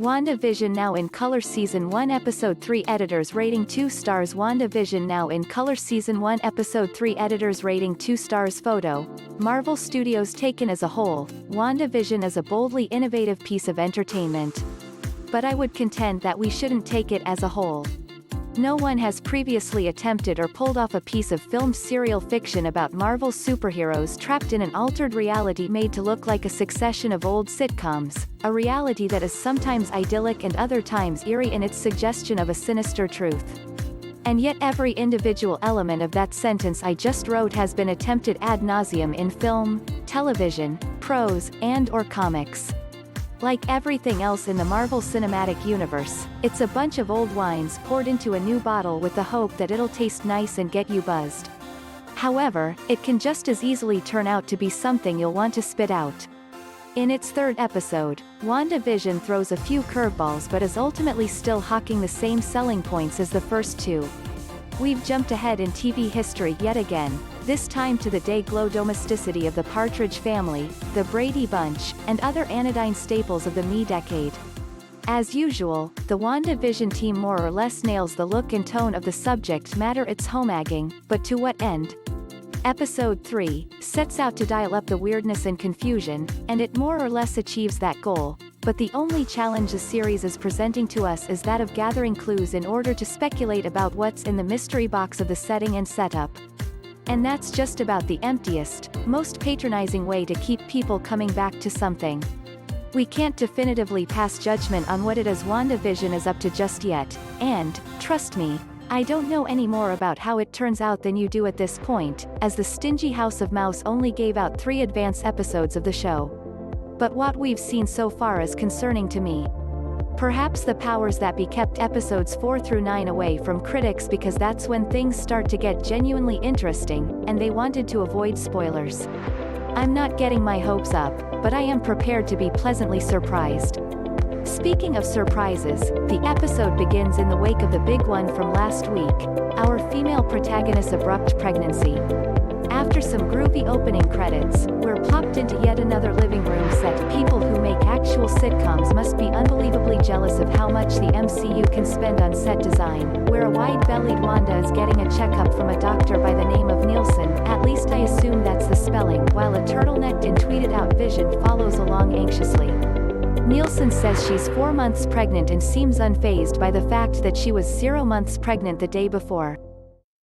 WandaVisionNow in Color Season 1 Episode 3 Editors rating 2 stars WandaVisionNow in Color Season 1 Episode 3 Editors rating 2 stars Photo. Marvel Studios taken as a whole, WandaVision is a boldly innovative piece of entertainment. But I would contend that we shouldn't take it as a whole. No one has previously attempted or pulled off a piece of filmed serial fiction about Marvel superheroes trapped in an altered reality made to look like a succession of old sitcoms, a reality that is sometimes idyllic and other times eerie in its suggestion of a sinister truth. And yet every individual element of that sentence I just wrote has been attempted ad nauseam in film, television, prose, and/or comics. Like everything else in the Marvel Cinematic Universe, it's a bunch of old wines poured into a new bottle with the hope that it'll taste nice and get you buzzed. However, it can just as easily turn out to be something you'll want to spit out. In its third episode, WandaVision throws a few curveballs but is ultimately still hawking the same selling points as the first two. We've jumped ahead in TV history yet again, this time to the Day-Glo domesticity of the Partridge Family, the Brady Bunch, and other anodyne staples of the me-decade. As usual, the WandaVision team more or less nails the look and tone of the subject matter it's homaging, but to what end? Episode 3 sets out to dial up the weirdness and confusion, and it more or less achieves that goal, but the only challenge the series is presenting to us is that of gathering clues in order to speculate about what's in the mystery box of the setting and setup. And that's just about the emptiest, most patronizing way to keep people coming back to something. We can't definitively pass judgment on what it is WandaVision is up to just yet, and, trust me, I don't know any more about how it turns out than you do at this point, as the stingy House of Mouse only gave out 3 advance episodes of the show. But what we've seen so far is concerning to me. Perhaps the powers that be kept episodes 4 through 9 away from critics because that's when things start to get genuinely interesting, and they wanted to avoid spoilers. I'm not getting my hopes up, but I am prepared to be pleasantly surprised. Speaking of surprises, the episode begins in the wake of the big one from last week, our female protagonist's abrupt pregnancy. After some groovy opening credits, we're plopped into yet another living room set. People who make actual sitcoms must be unbelievably jealous of how much the MCU can spend on set design, where a wide-bellied Wanda is getting a checkup from a doctor by the name of Nielsen, at least I assume that's the spelling, while a turtlenecked and tweeded-out Vision follows along anxiously. Nielsen says she's 4 months pregnant and seems unfazed by the fact that she was 0 months pregnant the day before.